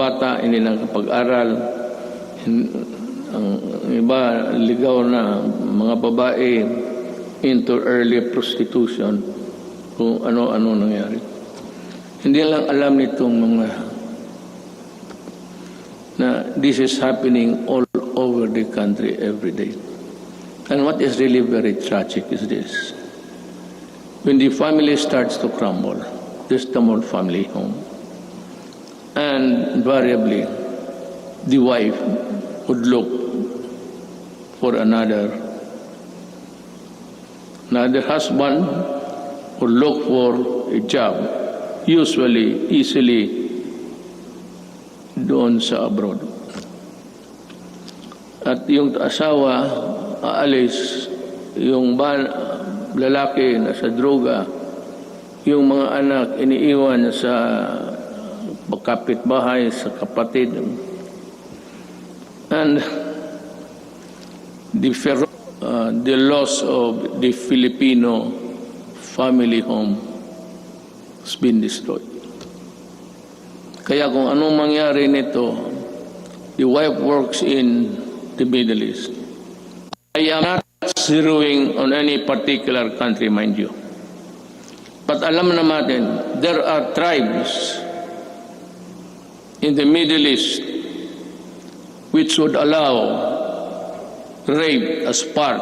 bata hindi nakapag-aral, ang iba ligaw na mga babae into early prostitution, kung ano-ano nangyari. Hindi lang alam nitong mga na this is happening all over the country every day. And what is really very tragic is this. When the family starts to crumble, there's the more family home. And invariably, the wife would look for another husband, would look for a job, usually, easily, doon sa abroad. At yung asawa, aalis, yung lalaki na sa droga, yung mga anak iniiwan sa kapitbahay, sa kapatid. And the loss of the Filipino family home has been destroyed. Kaya kung anong mangyari nito, the wife works in the Middle East. I am not zeroing on any particular country, mind you. But alam naman, there are tribes in the Middle East which would allow rape as part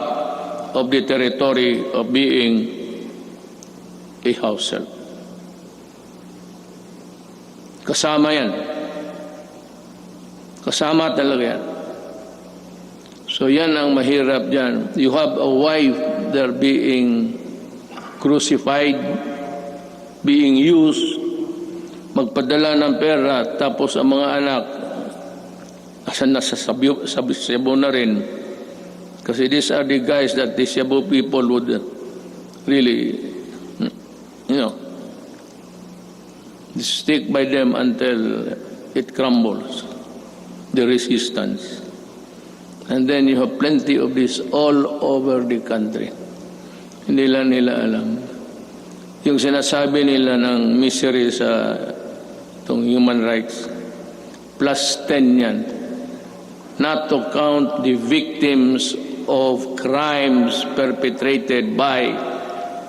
of the territory of being a house help. Kasama yan. Kasama talaga yan. So yan ang mahirap dyan. You have a wife there being crucified, being used, magpadala ng pera, tapos ang mga anak asan nasa Cebu na rin. Kasi these are the guys that the Cebu people would really, stick by them until it crumbles, the resistance. And then you have plenty of this all over the country. Hindi lang nila alam. Yung sinasabi nila ng misery sa itong human rights, plus 10 yan. Not to count the victims of crimes perpetrated by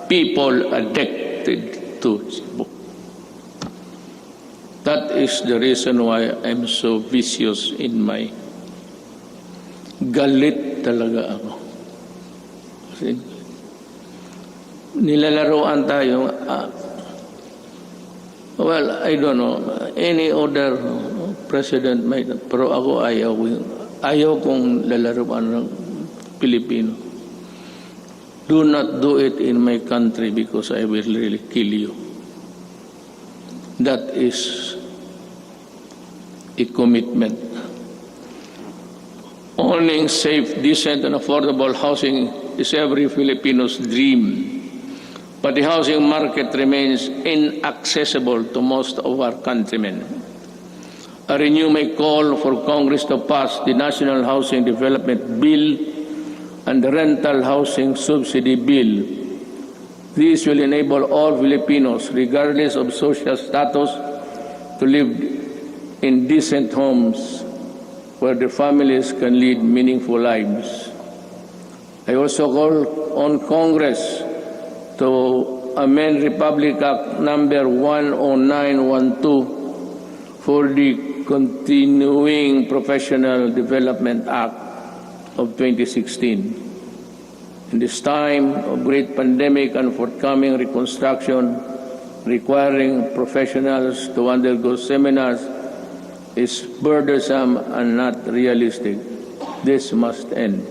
people addicted to Cebu. That is the reason why I'm so vicious in my galit talaga ako. Kasi nilalaroan tayo. Well, I don't know. Any other president might, pero ako ayaw kong lalaroan ng Pilipino. Do not do it in my country because I will really kill you. That is a commitment. Owning safe, decent, and affordable housing is every Filipino's dream. But the housing market remains inaccessible to most of our countrymen. I renew my call for Congress to pass the National Housing Development Bill and the Rental Housing Subsidy Bill. These will enable all Filipinos, regardless of social status, to live in decent homes where their families can lead meaningful lives. I also call on Congress to amend Republic Act number 10912 for the Continuing Professional Development Act of 2016. In this time of great pandemic and forthcoming reconstruction, requiring professionals to undergo seminars is burdensome and not realistic. This must end.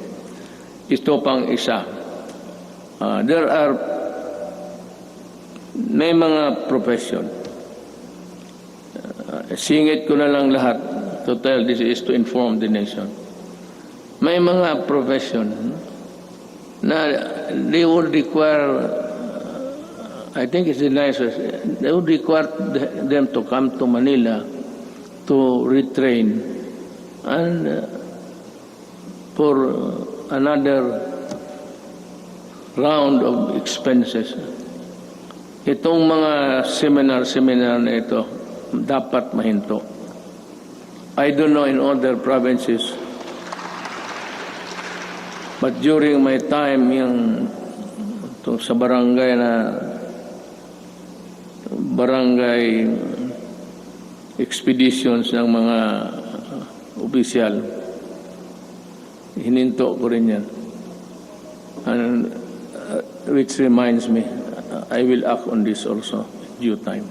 Ito pang isa. May mga profession. Singit ko na lang lahat to tell this is to inform the nation. May mga profession na they would require, I think it's the nicest, they would require them to come to Manila to retrain and for another round of expenses. Itong mga seminar na ito dapat mahinto. I don't know in other provinces, but during my time sa barangay expeditions ng mga opisyal, hininto ko rin yan. And which reminds me, I will act on this also in due time.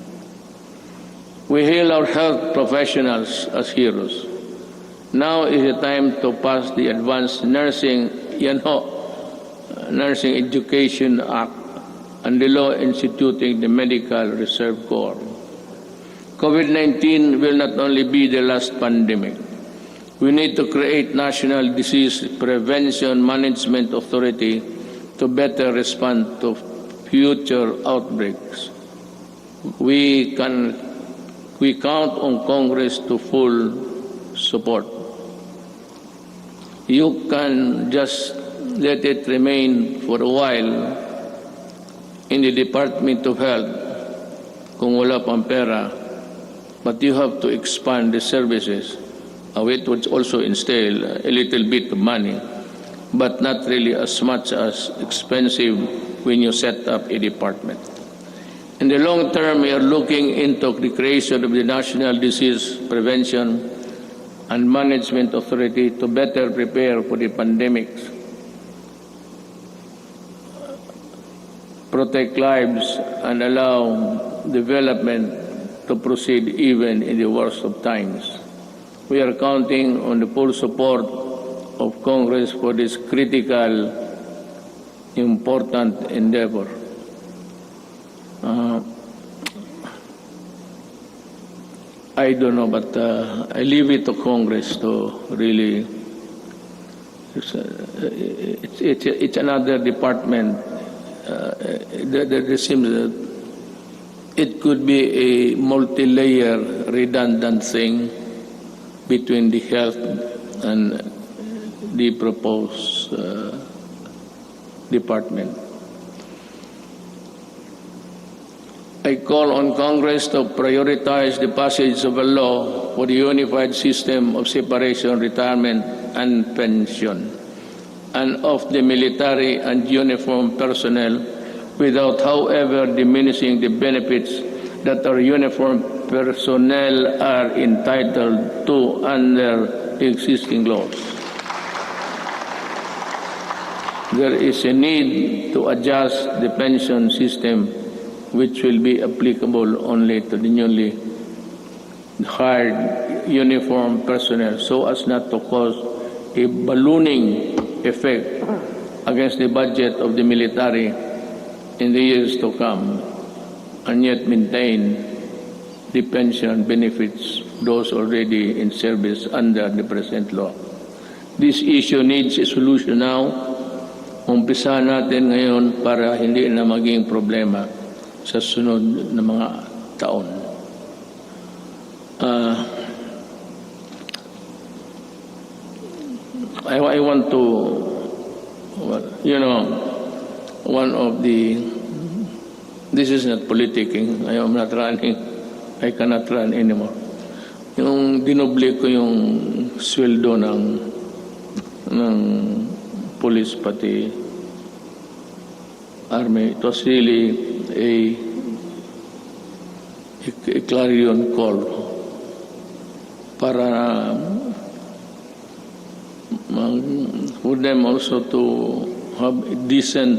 We hail our health professionals as heroes. Now is the time to pass the Advanced Nursing Nursing Education Act and the law instituting the Medical Reserve Corps. COVID-19 will not only be the last pandemic. We need to create National Disease Prevention Management Authority to better respond to future outbreaks. We count on Congress to full support. You can just let it remain for a while in the Department of Health kung wala pang pera, but you have to expand the services. It would also entail a little bit of money, but not really as much as expensive when you set up a department. In the long term, we are looking into the creation of the National Disease Prevention and Management Authority to better prepare for the pandemics, protect lives, and allow development to proceed even in the worst of times. We are counting on the full support of Congress for this critical, important endeavor. I don't know, but I leave it to Congress to really. It's another department. There seems that it could be a multi-layer, redundant thing between the health and the proposed department. I call on Congress to prioritize the passage of a law for the unified system of separation, retirement, and pension, and of the military and uniformed personnel, without, however, diminishing the benefits that our uniformed personnel are entitled to under the existing laws. There is a need to adjust the pension system, which will be applicable only to the newly hired uniformed personnel, so as not to cause a ballooning effect against the budget of the military in the years to come, and yet maintain the pension benefits those already in service under the present law. This issue needs a solution now. Umpisa natin ngayon para hindi na maging problema sa sunod na mga taon. I want to, one of the, this is not politicking, I am not running, I cannot run anymore. Yung dinoble ko yung sweldo ng police pati army, it was really a clarion call para for them also to have a decent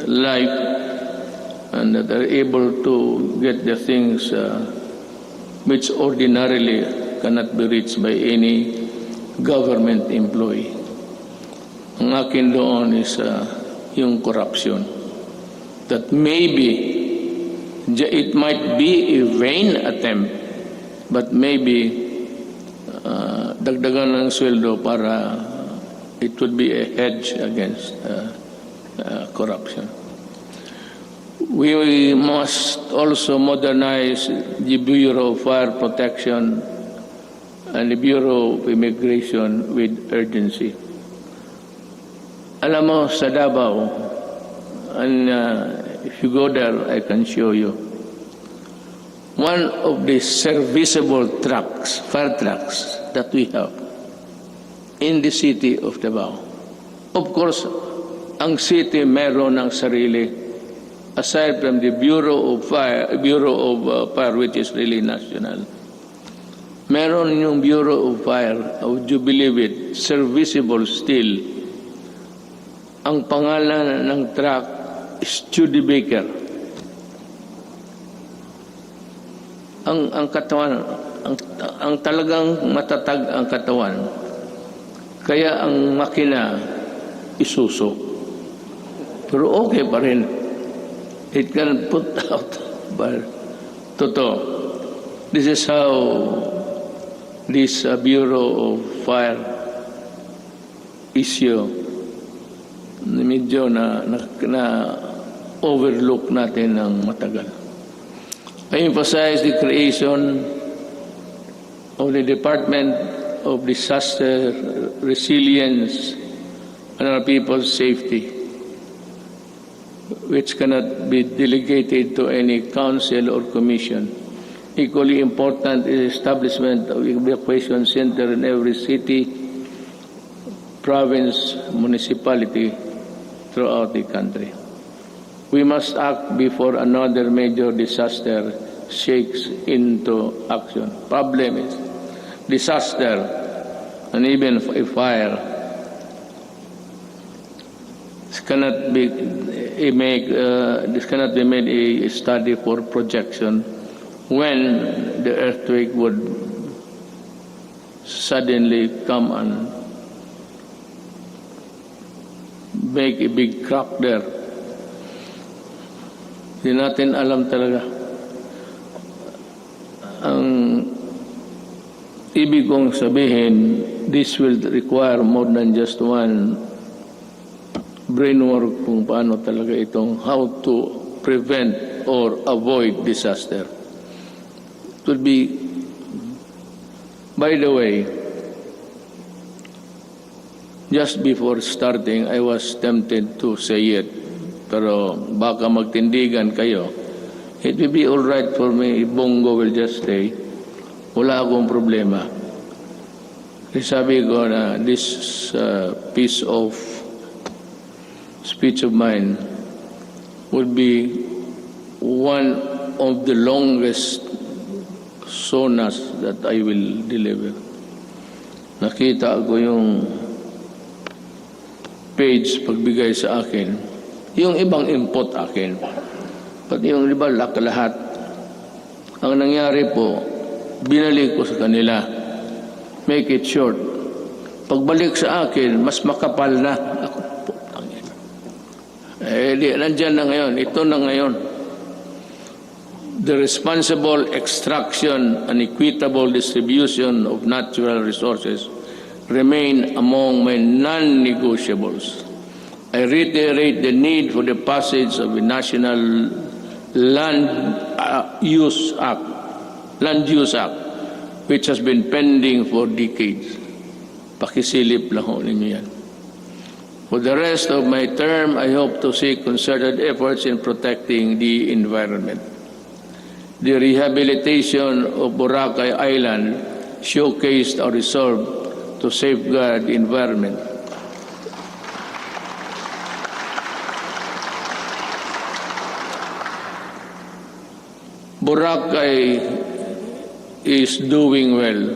life, and that they're able to get the things which ordinarily cannot be reached by any government employee. Ang akin doon is yung corruption. That maybe it might be a vain attempt, but maybe dagdagan ng sweldo para it would be a hedge against corruption. We must also modernize the Bureau of Fire Protection and the Bureau of Immigration with urgency. Alam mo, sa Davao, and if you go there, I can show you. one of the serviceable trucks, fire trucks that we have in the city of Davao. Of course, ang city meron ng sarili, aside from the Bureau of Fire, which is really national. Meron yung Bureau of Fire, would you believe it, serviceable still. Ang pangalan ng truck is Studebaker. Ang katawan, ang talagang matatag ang katawan. Kaya ang makina isuso. Pero okay pa rin. It can put out. But totoo. This is how this Bureau of Fire issue medyo na overlook natin ng matagal. I emphasize the creation of the Department of Disaster Resilience and our people's safety, which cannot be delegated to any council or commission. Equally important is establishment of evacuation center in every city, province, municipality throughout the country. We must act before another major disaster shakes into action. Problem is disaster and even a fire. This cannot be made a study for projection when the earthquake would suddenly come and make a big crack there. Hindi natin alam talaga. Ang ibig kong sabihin, this will require more than just one brainwork kung paano talaga itong how to prevent or avoid disaster. It would be, by the way, just before starting, I was tempted to say it. Pero baka magtindigan kayo. It will be all right for me if Bongo will just stay. Wala akong problema. Kasi sabi ko na this piece of speech of mine would be one of the longest sonas that I will deliver. Nakita ko yung page pagbigay sa akin. Yung ibang input akin. Pati yung iba lahat. Ang nangyari po, binalik ko sa kanila. Make it short. Pagbalik sa akin, mas makapal na. Ako po, nandyan na ngayon. Ito na ngayon. The responsible extraction and equitable distribution of natural resources remain among my non-negotiables. I reiterate the need for the passage of the National Land Use Act, which has been pending for decades. Pakisilip lang ho ninyo yan. For the rest of my term, I hope to see concerted efforts in protecting the environment. The rehabilitation of Boracay Island showcased our resolve to safeguard the environment. Boracay is doing well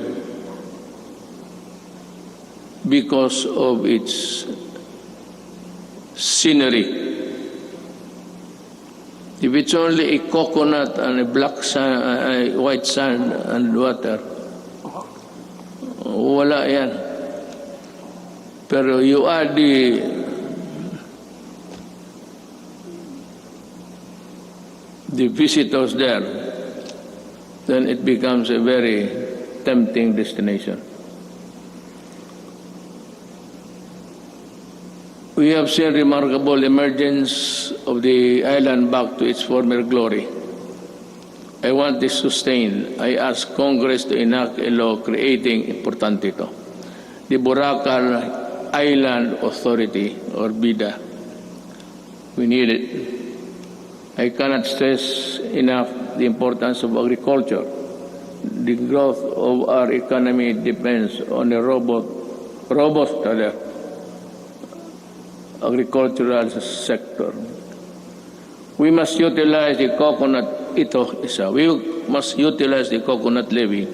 because of its scenery. If it's only a coconut and a black sand, white sand and water, wala yan. Pero you add the visitors there, then it becomes a very tempting destination. We have seen remarkable emergence of the island back to its former glory. I want this sustained. I ask Congress to enact a law creating, importante ito, the Boracay Island Authority or BIDA. We need it. I cannot stress enough the importance of agriculture. The growth of our economy depends on a robust agricultural sector. We must utilize the coconut levy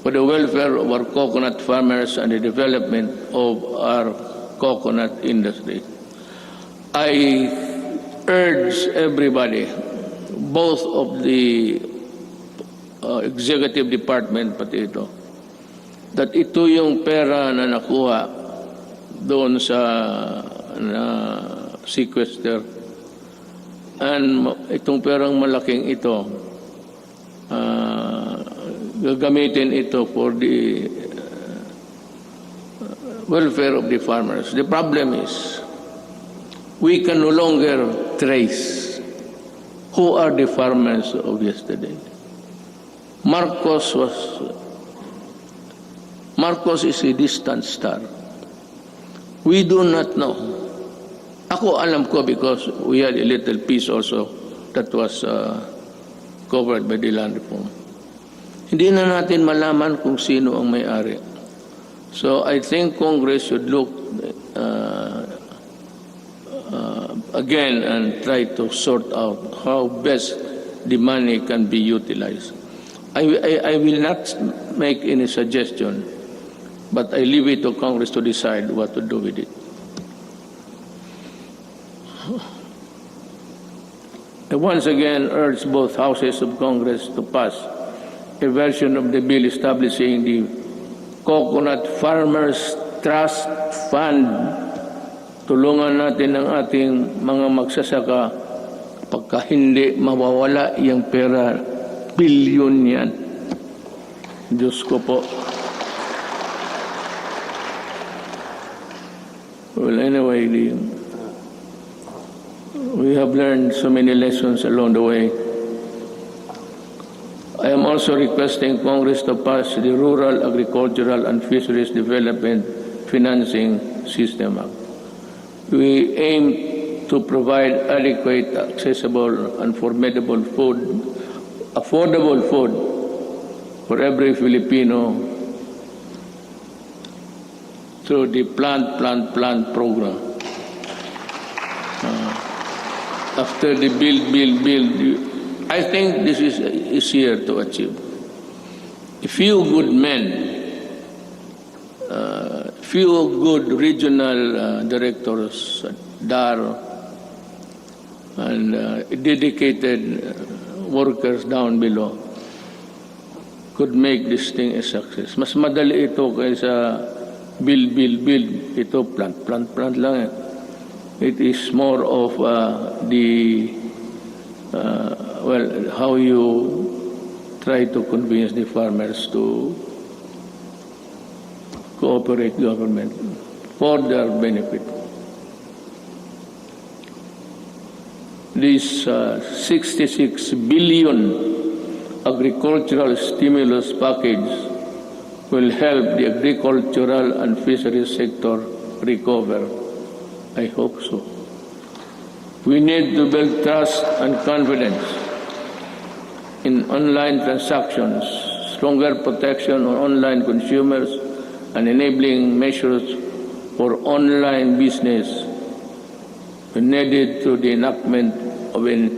for the welfare of our coconut farmers and the development of our coconut industry. I urge everybody, both of the executive department pati ito, that ito yung pera na nakuha doon sa sequester, and itong perang malaking ito gagamitin ito for the welfare of the farmers. The problem is we can no longer trace who are the farmers of yesterday. Marcos is a distant star. We do not know. Ako alam ko because we had a little piece also that was covered by the land reform. Hindi na natin malaman kung sino ang may-ari. So I think Congress should look again and try to sort out how best the money can be utilized. I will not make any suggestion, but I leave it to Congress to decide what to do with it. I once again urge both houses of Congress to pass a version of the bill establishing the Coconut Farmers Trust Fund. Tulungan natin ang ating mga magsasaka pagka hindi mawawala yung pera, bilyon yan. Diyos ko po. Well, anyway, we have learned so many lessons along the way. I am also requesting Congress to pass the Rural, Agricultural and Fisheries Development Financing System Act. We aim to provide adequate, accessible, and affordable food for every Filipino through the Plant program. After the build, I think this is easier to achieve. A few good men, few good regional directors, DAR, and dedicated workers down below could make this thing a success. Mas madali ito kaysa build. Ito plant lang. It is more of how you try to convince the farmers to cooperate government for their benefit. This 66 billion agricultural stimulus package will help the agricultural and fisheries sector recover. I hope so. We need to build trust and confidence in online transactions, stronger protection on online consumers, and enabling measures for online business needed to the enactment of an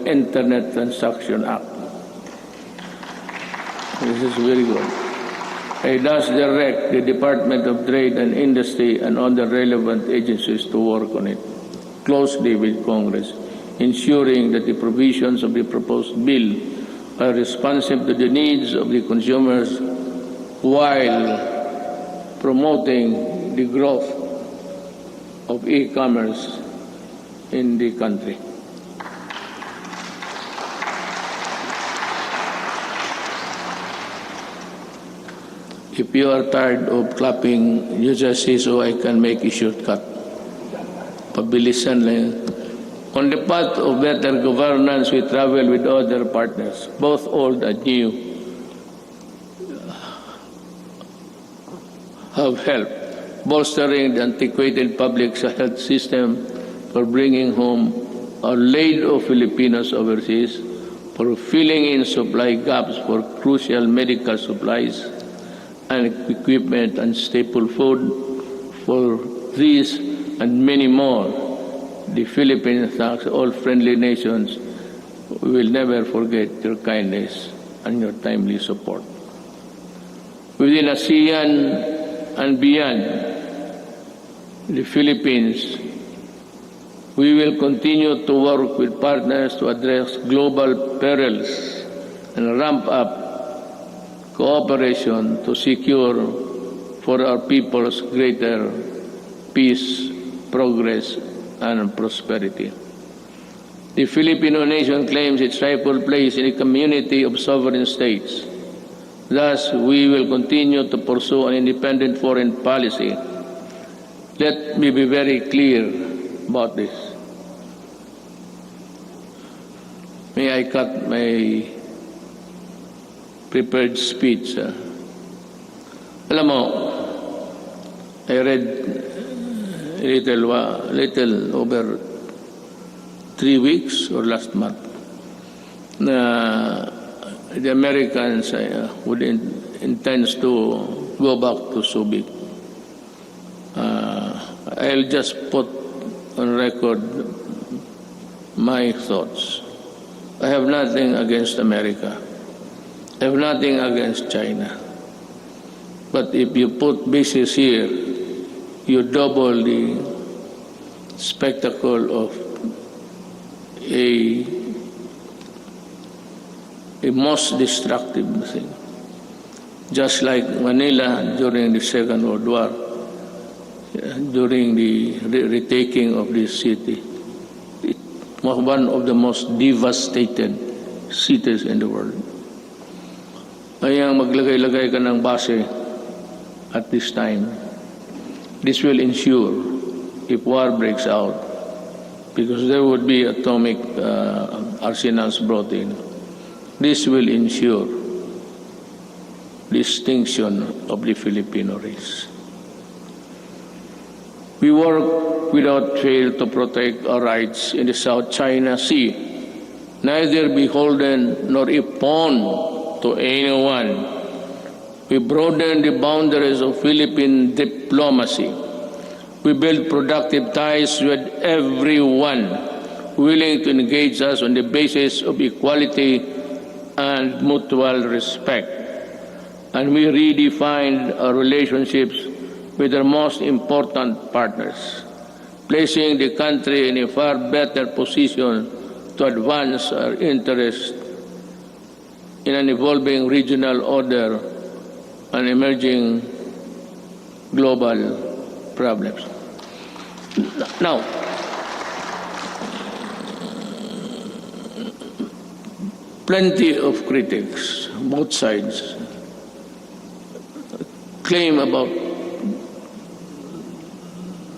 Internet Transaction Act. This is very good. I thus direct the Department of Trade and Industry and other relevant agencies to work on it closely with Congress, ensuring that the provisions of the proposed bill are responsive to the needs of the consumers while promoting the growth of e-commerce in the country. If you are tired of clapping, you just say so I can make a shortcut. Pabilisan lang. On the path of better governance, we travel with other partners, both old and new, have helped bolstering the antiquated public health system for bringing home our laid of Filipinos overseas for filling in supply gaps for crucial medical supplies and equipment and staple food. For these and many more, the Philippines thanks all friendly nations. We will never forget your kindness and your timely support. Within ASEAN and beyond the Philippines, we will continue to work with partners to address global perils and ramp up cooperation to secure for our peoples greater peace, progress, and prosperity. The Filipino nation claims its rightful place in a community of sovereign states. Thus, we will continue to pursue an independent foreign policy. Let me be very clear about this. May I cut my prepared speech? Alam mo, I read little over 3 weeks or last month na the Americans intends to go back to Subic. I'll just put on record my thoughts. I have nothing against America. I have nothing against China. But if you put bases here, you double the spectacle of a most destructive thing. Just like Manila during the Second World War, during the retaking of this city. It was one of the most devastated cities in the world. Kaya maglagay-lagay ka ng base at this time. This will ensure if war breaks out, because there would be atomic arsenals brought in. This will ensure the extinction of the Filipino race. We work without fail to protect our rights in the South China Sea, neither beholden nor a pawn to anyone. We broaden the boundaries of Philippine diplomacy. We build productive ties with everyone willing to engage us on the basis of equality and mutual respect. And we redefine our relationships with our most important partners, placing the country in a far better position to advance our interests in an evolving regional order and emerging global problems. Now, plenty of critics, both sides, claim about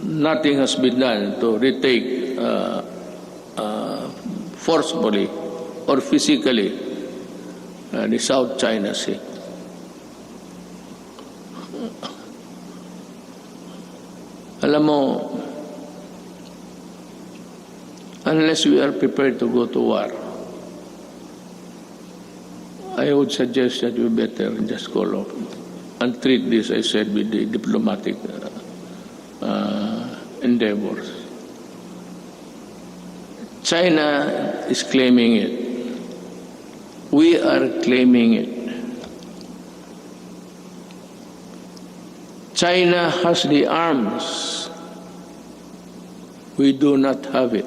nothing has been done to retake forcefully or physically the South China Sea. Alam mo, unless we are prepared to go to war, I would suggest that we better just call off and treat this, I said, with the diplomatic endeavors. China is claiming it. We are claiming it. China has the arms. We do not have it.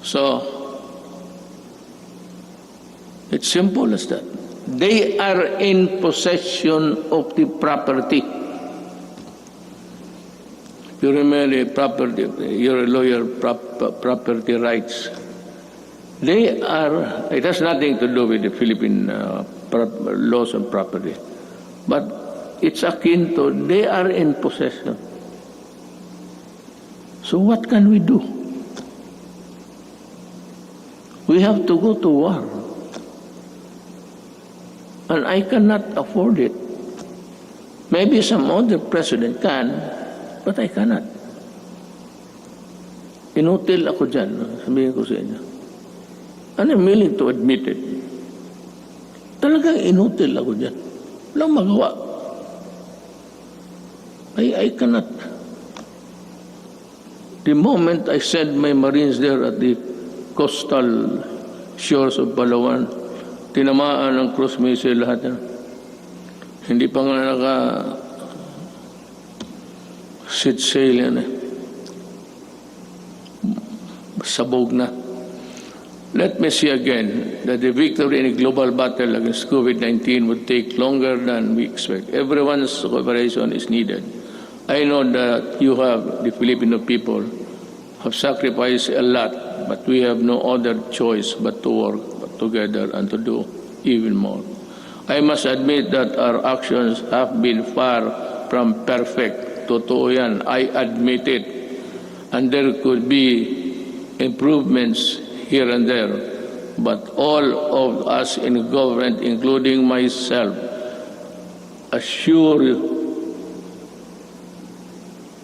So, it's simple as that. They are in possession of the property. You remember property, you're a lawyer, property rights. They are, it has nothing to do with the Philippine laws on property. But it's akin to, they are in possession. So what can we do? We have to go to war. And I cannot afford it. Maybe some other president can, but I cannot. Inutil ako dyan, sabihin ko sa inyo. And I'm willing to admit it. Talagang inutil ako dyan. Walang magawa. I cannot. The moment I sent my Marines there at the coastal shores of Palawan, tinamaan ng cruise missile lahat yan. Hindi pa nga sit sail yan eh. Sabog na. Let me see again that the victory in a global battle against COVID-19 would take longer than we expect. Everyone's cooperation is needed. I know that you have, the Filipino people, have sacrificed a lot, but we have no other choice but to work together and to do even more. I must admit that our actions have been far from perfect. Totoo yan. I admit it. And there could be improvements here and there. But all of us in government, including myself, assure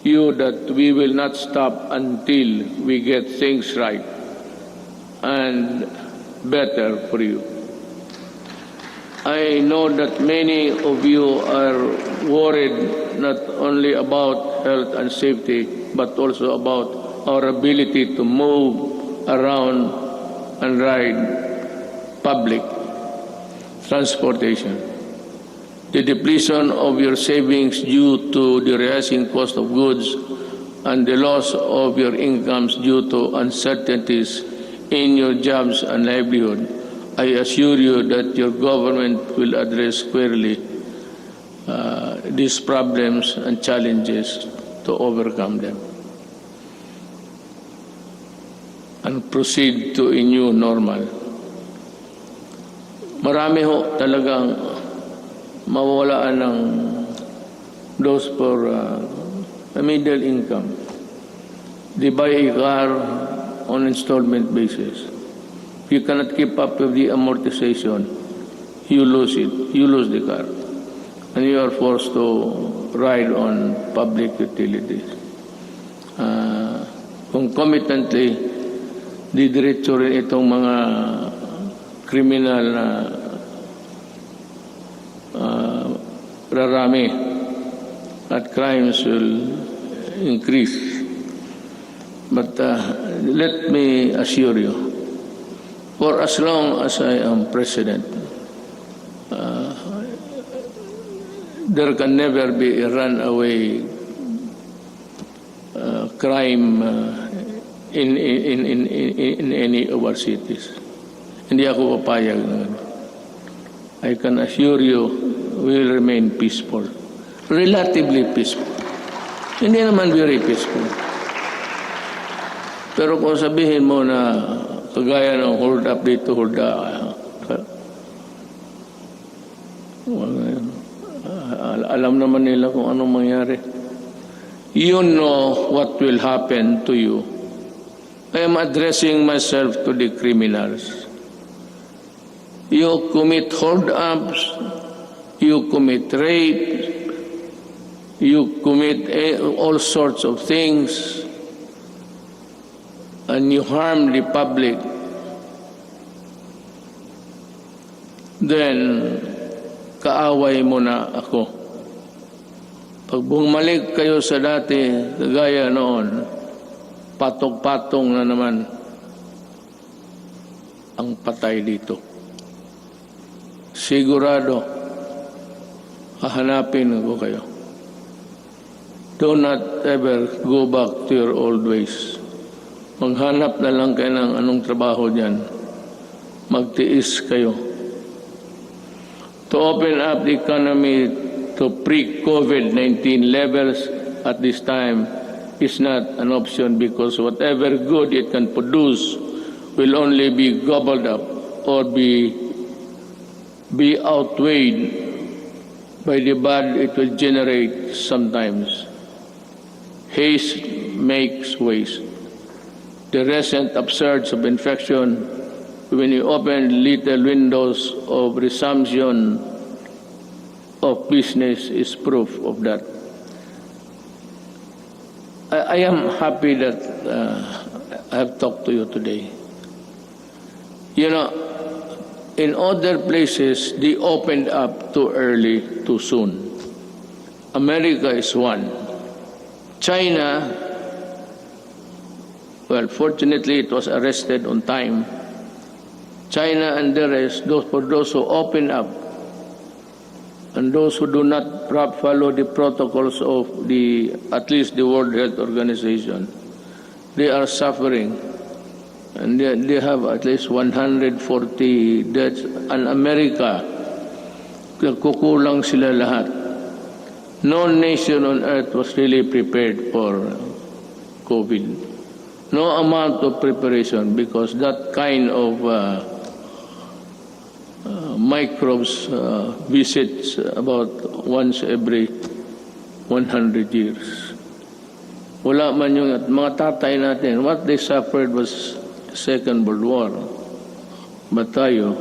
you that we will not stop until we get things right and better for you. I know that many of you are worried not only about health and safety, but also about our ability to move around and ride public transportation. The depletion of your savings due to the rising cost of goods and the loss of your incomes due to uncertainties in your jobs and livelihood, I assure you that your government will address squarely these problems and challenges to overcome them and proceed to a new normal. Marami ho talagang mawawalaan ng those for a middle income. They buy a car on installment basis. If you cannot keep up with the amortization, you lose it. You lose the car. And you are forced to ride on public utilities. Concomitantly, didiretso rin itong mga kriminal na rarami at crimes will increase. But let me assure you, for as long as I am president, there can never be a runaway crime in any of our cities. Hindi ako papayag na gano'n. I can assure you, we will remain peaceful. Relatively peaceful. Hindi naman very peaceful. Pero kung sabihin mo na kagaya ng hold up dito, hold up, alam naman nila kung anong mangyari. You know what will happen to you. I am addressing myself to the criminals. You commit hold-ups, you commit rape, you commit all sorts of things, and you harm the public, then kaaway mo na ako. Pag bumalik kayo sa dati, kagaya noon, patong-patong na naman ang patay dito. Sigurado, hahanapin ko kayo. Do not ever go back to your old ways. Maghanap na lang kayo ng anong trabaho dyan. Magtiis kayo. To open up the economy to pre-COVID-19 levels at this time is not an option, because whatever good it can produce will only be gobbled up or be outweighed by the bad it will generate sometimes. Haste makes waste. The recent upsurge of infection, when you open little windows of resumption of business, is proof of that. I am happy that I have talked to you today. You know, in other places, they opened up too early, too soon. America is one. China, well, fortunately, it was arrested on time. China and the rest, for those who open up, and those who do not follow the protocols of at least the World Health Organization, they are suffering. And they have at least 140 deaths. And America, kukulang sila lahat. No nation on earth was really prepared for COVID. No amount of preparation, because that kind of microbes visits about once every 100 years. Wala man yung mga tatay natin. What they suffered was Second World War. But tayo,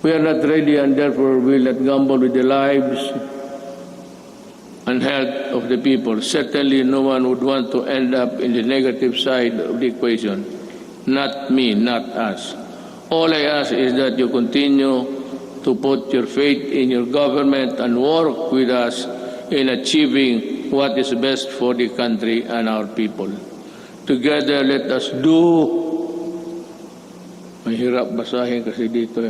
we are not ready, and therefore we will not gamble with the lives and health of the people. Certainly no one would want to end up in the negative side of the equation. Not me, not us. All I ask is that you continue to put your faith in your government and work with us in achieving what is best for the country and our people. Together, let us do, mahirap basahin kasi dito,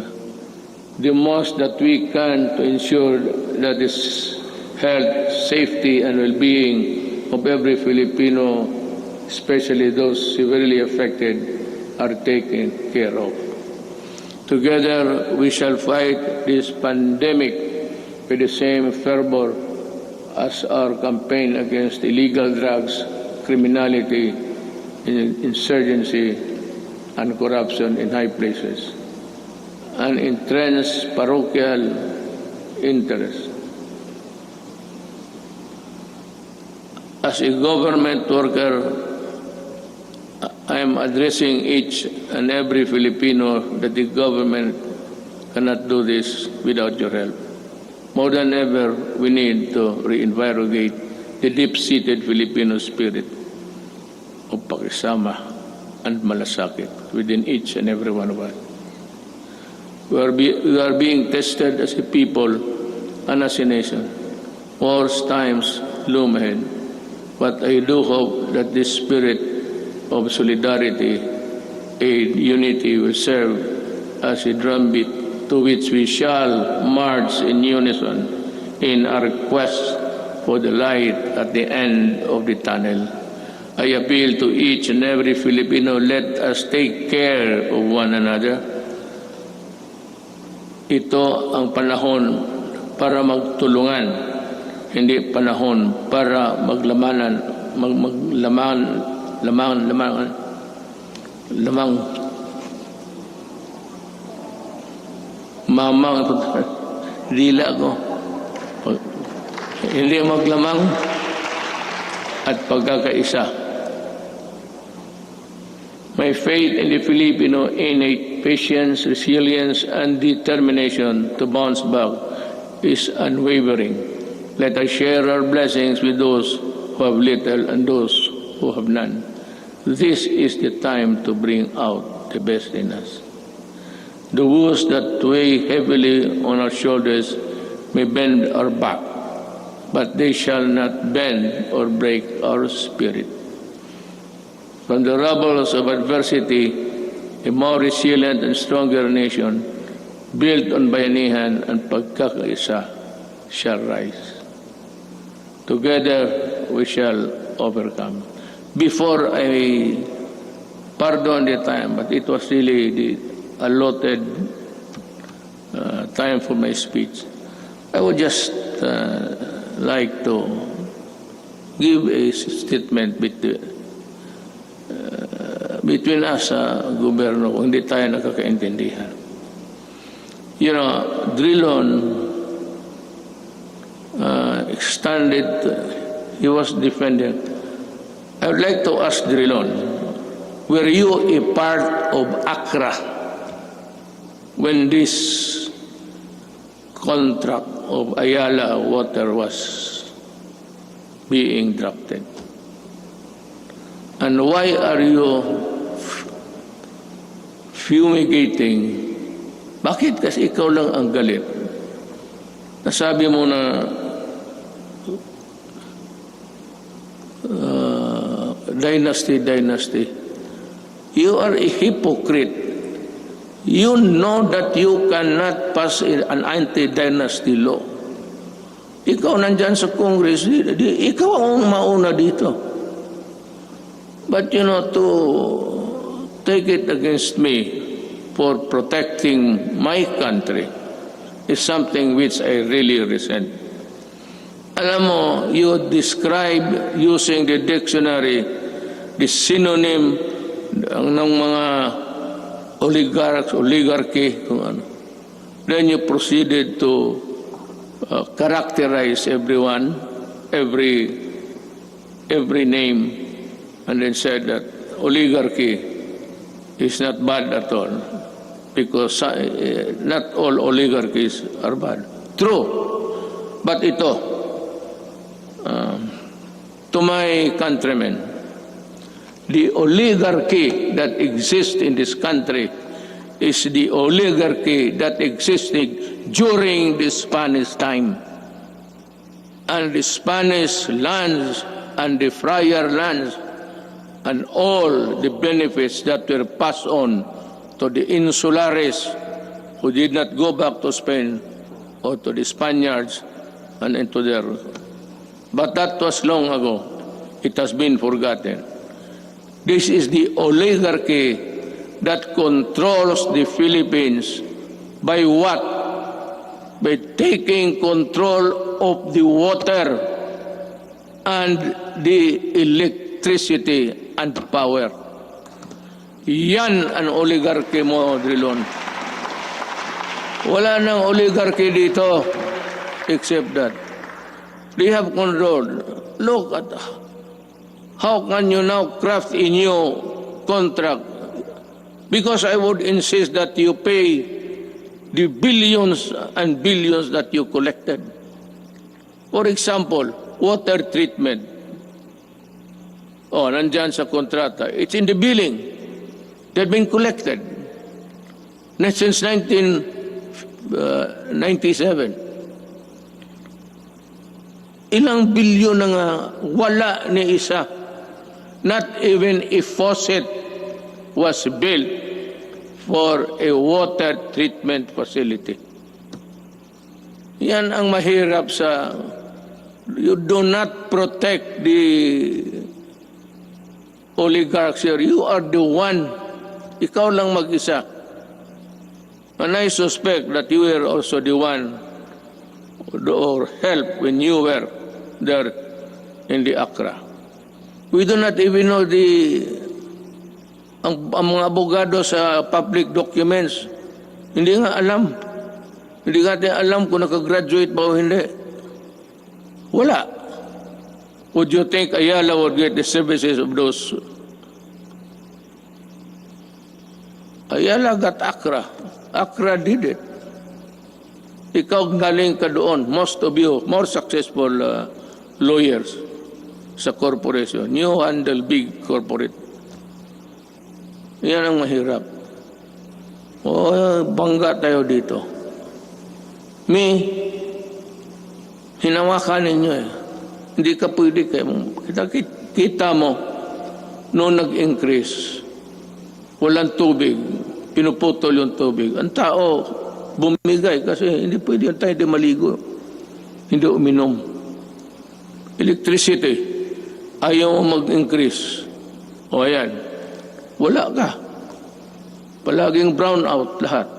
the most that we can to ensure that this health, safety, and well-being of every Filipino, especially those severely affected, are taken care of. Together, we shall fight this pandemic with the same fervor as our campaign against illegal drugs, criminality, insurgency, and corruption in high places, and entrenched parochial interests. As a government worker, I am addressing each and every Filipino that the government cannot do this without your help. More than ever, we need to reinvigorate the deep-seated Filipino spirit of pakisama and malasakit within each and every one of us. We are being tested as a people and as a nation. Worse times loom ahead. But I do hope that this spirit of solidarity and unity will serve as a drumbeat to which we shall march in unison in our quest for the light at the end of the tunnel. I appeal to each and every Filipino, let us take care of one another. Ito ang panahon para magtulungan, hindi panahon para mamang dila ko. Hindi maglamang at pagkakaisa. My faith in the Filipino innate patience, resilience, and determination to bounce back is unwavering. Let us share our blessings with those who have little and those who have none. This is the time to bring out the best in us. The woes that weigh heavily on our shoulders may bend our back, but they shall not bend or break our spirit. From the rubbles of adversity, a more resilient and stronger nation, built on bayanihan and pagkakaisa, shall rise. Together, we shall overcome. Before I pardon the time, but it was really the allotted time for my speech, I would just like to give a statement between us sa gobyerno kung hindi tayo nakakaintindihan. You know, Drilon extended, he was defending. I would like to ask Drilon, were you a part of ACRA when this contract of Ayala Water was being drafted? And why are you fumigating? Bakit kasi ikaw lang ang galit? Nasabi mo na dynasty. You are a hypocrite. You know that you cannot pass an anti-dynasty law. Ikaw nandyan sa Congress, ikaw ang mauna dito. But you know, to take it against me for protecting my country is something which I really resent. Alam mo, you describe using the dictionary the synonym ng mga oligarchy, kung ano. Then you proceeded to characterize everyone, every name, and then said that oligarchy is not bad at all, because not all oligarchies are bad. True, but ito, to my countrymen, the oligarchy that exists in this country is the oligarchy that existed during the Spanish time. And the Spanish lands and the friar lands and all the benefits that were passed on to the insulares who did not go back to Spain or to the Spaniards and into their... But that was long ago. It has been forgotten. This is the oligarchy that controls the Philippines by what? By taking control of the water and the electricity and power. Yan ang oligarchy mo, Drilon. Wala nang oligarchy dito except that they have control. Look at how can you now craft a new contract? Because I would insist that you pay the billions and billions that you collected. For example, water treatment. Oh, nandyan sa kontrata. It's in the billing. They've been collected. Since 1997. Ilang bilyon na nga wala ni isa. Not even a faucet was built for a water treatment facility. Yan ang mahirap sa... You do not protect the oligarchs here. You are the one. Ikaw lang mag-isa. And I suspect that you were also the one or help when you were there in the Accra. We do not even know ang mga abogado sa public documents. Hindi nga alam. Hindi natin alam kung nakagraduate ba o hindi. Wala. Would you think Ayala would get the services of those? Ayala got Accra. Accra did it. Ikaw galing ka doon. Most of you, more successful lawyers sa corporation. You handle big corporate. Yan ang mahirap. O, bangga tayo dito. Hinawakan ninyo eh. Hindi ka pwede kayo. Kita mo, noong nag-increase, walang tubig, pinuputol yung tubig. Ang tao, bumigay kasi hindi pwede yung tayo di maligo. Hindi uminom. Electricity, ayaw mo mag-increase. O ayan, wala ka. Palaging brown out lahat.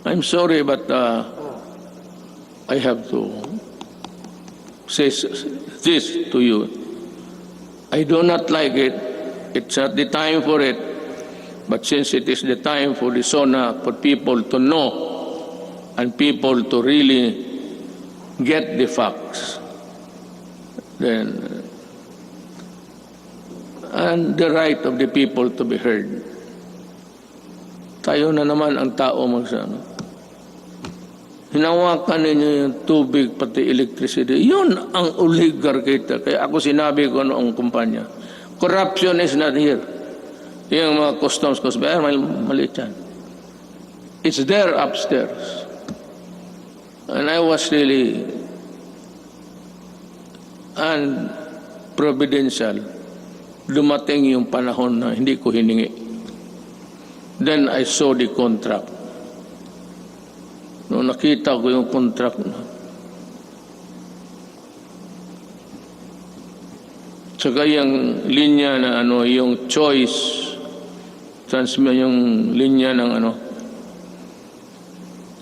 I'm sorry, but I have to say this to you. I do not like it. It's not the time for it. But since it is the time for the SONA, for people to know and people to really get the facts, then and the right of the people to be heard. Tayo na naman ang tao magsano. hinawakan ninyo yung tubig pati electricity. Yun ang oligarchy. Kaya ako sinabi ko noong kumpanya, corruption is not here. Yung mga customs, maliit yan. It's there upstairs. And I was really unprovidential. Dumating yung panahon na hindi ko hiningi. Then I saw the contract. Nung nakita ko yung contract na, saka yung linya na yung choice, yung linya ng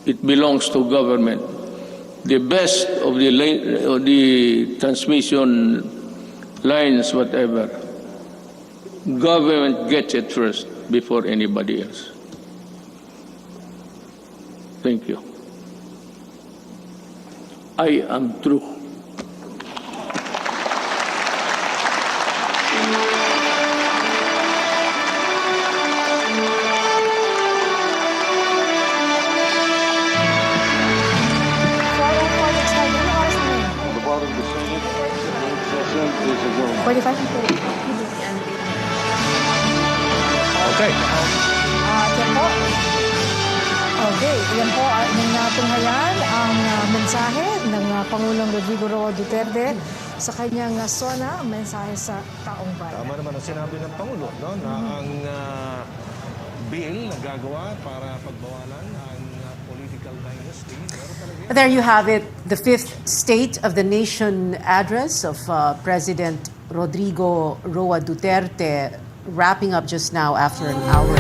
it belongs to government. The best of the transmission lines, whatever, government gets it first before anybody else. Thank you. I am true. Okay. Yan po. Okay, yan po ating tunghayan ang mensahe ng Pangulong Rodrigo Roa Duterte sa kanyang SONA, mensahe sa taong bayan. Tama naman ang sinabi ng Pangulo, no, na ang bill na gagawa para pagbawalan ang political dynasty. There you have it, the fifth State of the Nation address of President Rodrigo Roa Duterte, wrapping up just now after an hour.